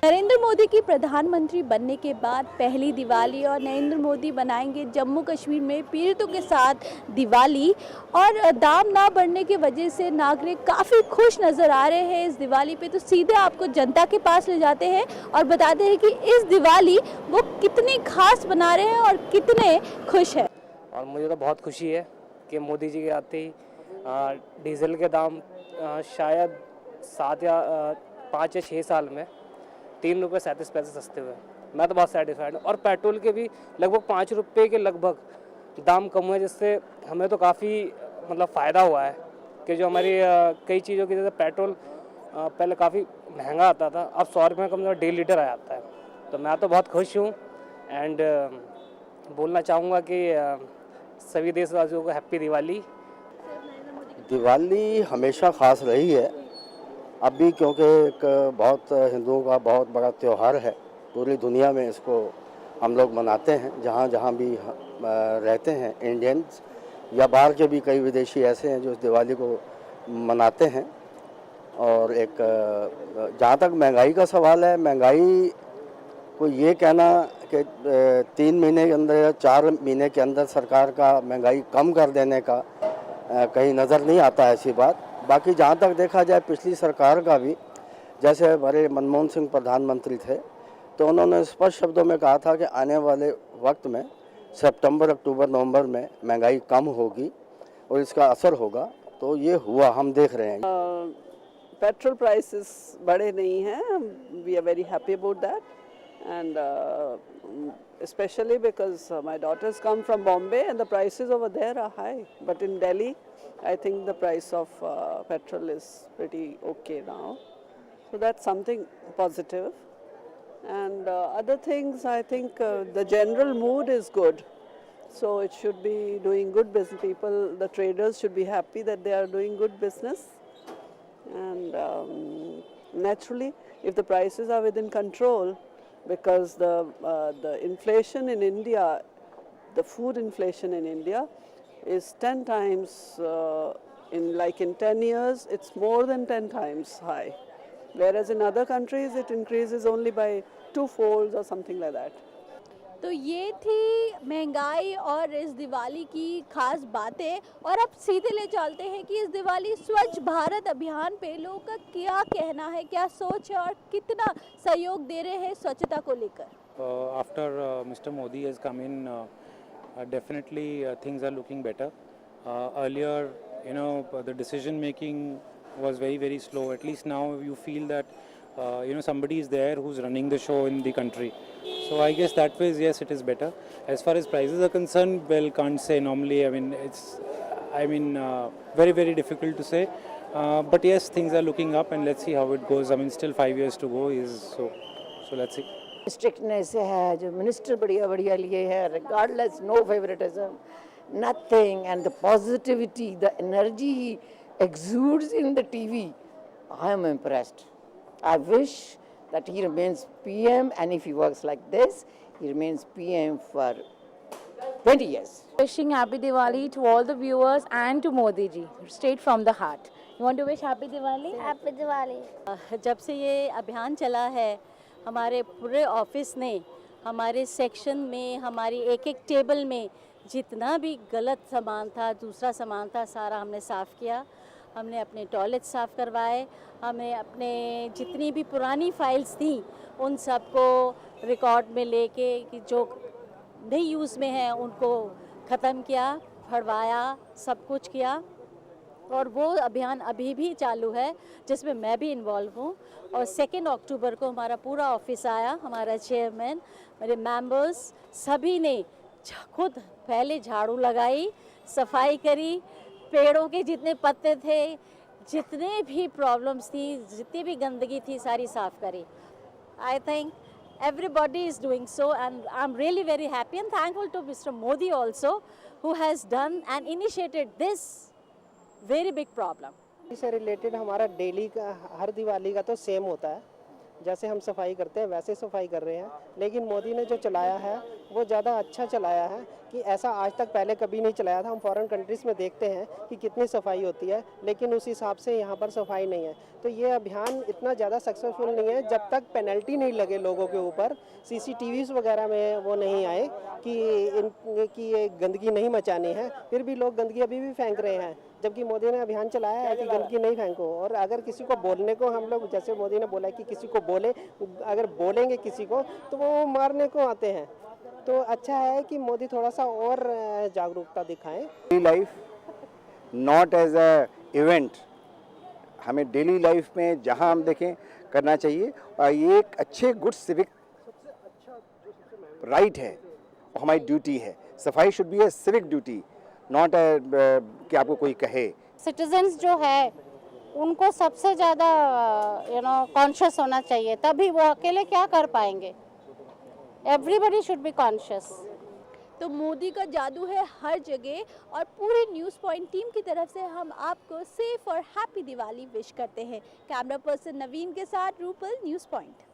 नरेंद्र मोदी की प्रधानमंत्री बनने के बाद पहली दिवाली और नरेंद्र मोदी बनाएंगे जम्मू कश्मीर में पीड़ितों के साथ दिवाली। और दाम ना बढ़ने की वजह से नागरिक काफ़ी खुश नज़र आ रहे हैं इस दिवाली पे। तो सीधे आपको जनता के पास ले जाते हैं और बताते हैं कि इस दिवाली वो कितनी खास बना रहे हैं और कितने खुश हैं। और मुझे तो बहुत खुशी है कि मोदी जी के आते ही डीजल के दाम शायद 7 या 5 या 6 साल में 3 रुपये 37 पैसे सस्ते हुए। मैं तो बहुत सेटिस्फाइड हूँ। और पेट्रोल के भी लगभग 5 रुपये के लगभग दाम कम हुए, जिससे हमें तो काफ़ी मतलब फ़ायदा हुआ है कि जो हमारी कई चीज़ों की जैसे पेट्रोल पहले काफ़ी महंगा आता था, अब 100 रुपये कम 1.5 लीटर आ जाता है। तो मैं तो बहुत खुश हूँ एंड बोलना चाहूँगा कि सभी देशवासियों को हैप्पी दिवाली। दिवाली हमेशा ख़ास रही है, अब भी, क्योंकि एक बहुत हिंदुओं का बहुत बड़ा त्यौहार है। पूरी दुनिया में इसको हम लोग मनाते हैं, जहाँ जहाँ भी रहते हैं इंडियंस या बाहर के भी कई विदेशी ऐसे हैं जो इस दिवाली को मनाते हैं। और एक जहाँ तक महंगाई का सवाल है, महंगाई को ये कहना कि 3 महीने के अंदर या 4 महीने के अंदर सरकार का महंगाई कम कर देने का कहीं नज़र नहीं आता है ऐसी बात। बाकी जहाँ तक देखा जाए पिछली सरकार का भी, जैसे हमारे मनमोहन सिंह प्रधानमंत्री थे, तो उन्होंने स्पष्ट शब्दों में कहा था कि आने वाले वक्त में सितंबर, अक्टूबर, नवंबर में महंगाई कम होगी और इसका असर होगा। तो ये हुआ, हम देख रहे हैं। पेट्रोल प्राइसेस बढ़े नहीं हैं, we are very happy about that and especially because my daughters come from Bombay and the prices over there are high, but in Delhi I think the price of petrol is pretty okay now, so that's something positive. And other things, I think the general mood is good, so it should be doing good business. People, the traders should be happy that they are doing good business, and naturally if the prices are within control, because the inflation in India, the food inflation in India is 10 times, in 10 years it's more than 10 times high, whereas in other countries it increases only by 2 folds or something like that. तो ये थी महंगाई और इस दिवाली की खास बातें। और अब सीधे ले चलते हैं कि इस दिवाली स्वच्छ भारत अभियान पे लोगों का क्या कहना है, क्या सोच है और कितना सहयोग दे रहे हैं स्वच्छता को लेकर। After mister Modi has come in, definitely things are looking better. Earlier, the decision making was very slow. At least now you feel that somebody is there who's running the show in the country. So I guess that way, yes, it is better. As far as prices are concerned, well, can't say normally. I mean, it's very difficult to say. But yes, things are looking up, and let's see how it goes. I mean, still 5 years to go. So let's see. Strictness है जो minister बढ़िया बढ़िया लिए है, regardless, no favouritism, nothing, and the positivity, the energy he exudes in the TV. I am impressed. I wish that he remains PM, and if he works like this, he remains PM for 20 years. Wishing happy Diwali to all the viewers and to Modi ji, straight from the heart. You want to wish happy Diwali? Happy Diwali. जब से ये अभियान चला है, हमारे पूरे office ने, हमारे सेक्शन में, हमारी एक एक टेबल में जितना भी गलत सामान था, दूसरा सामान था, सारा हमने साफ़ किया। हमने अपने टॉयलेट साफ़ करवाए, हमें अपने जितनी भी पुरानी फाइल्स थी उन सबको रिकॉर्ड में लेके कि जो नहीं यूज़ में है उनको ख़त्म किया, फड़वाया, सब कुछ किया। और वो अभियान अभी भी चालू है जिसमें मैं भी इन्वॉल्व हूँ। और 2 अक्टूबर को हमारा पूरा ऑफिस आया, हमारा चेयरमैन, मेरे मेंबर्स, सभी ने खुद पहले झाड़ू लगाई, सफाई करी, पेड़ों के जितने पत्ते थे, जितने भी प्रॉब्लम्स थी, जितनी भी गंदगी थी, सारी साफ़ करी। I think everybody is doing so, and I'm really very happy and thankful to Mr. Modi also, who has done and initiated this very big problem. इससे रिलेटेड हमारा डेली का हर दिवाली का तो सेम होता है, जैसे हम सफाई करते हैं वैसे सफाई कर रहे हैं, लेकिन मोदी ने जो चलाया है वो ज़्यादा अच्छा चलाया है कि ऐसा आज तक पहले कभी नहीं चलाया था। हम फॉरेन कंट्रीज़ में देखते हैं कि कितनी सफाई होती है, लेकिन उस हिसाब से यहाँ पर सफाई नहीं है। तो ये अभियान इतना ज़्यादा सक्सेसफुल नहीं है जब तक पेनल्टी नहीं लगे लोगों के ऊपर, CCTVs वगैरह में वो नहीं आए कि ये गंदगी नहीं मचानी है। फिर भी लोग गंदगी अभी भी फेंक रहे हैं, जबकि मोदी ने अभियान चलाया है कि गंदगी नहीं फेंको। और अगर किसी को बोलने को हम लोग, जैसे मोदी ने बोला कि किसी को बोले, अगर बोलेंगे किसी को तो वो मारने को आते हैं। तो अच्छा है कि मोदी थोड़ा सा और जागरूकता दिखाएं। Daily life not as a event, हमें डेली लाइफ में जहां हम देखें करना चाहिए, और ये एक अच्छे गुड सिविक राइट है, हमारी ड्यूटी है। सफाई should be A civic duty, not कि आपको कोई कहे। सिटीजन्स जो है उनको सबसे ज़्यादा कॉन्शियस होना चाहिए, तभी वो अकेले क्या कर पाएंगे। Everybody should be conscious. तो मोदी का जादू है हर जगह, और पूरे न्यूज़ पॉइंट टीम की तरफ से हम आपको सेफ और हैप्पी दिवाली विश करते हैं। कैमरा पर्सन नवीन के साथ रूपल, न्यूज़ पॉइंट।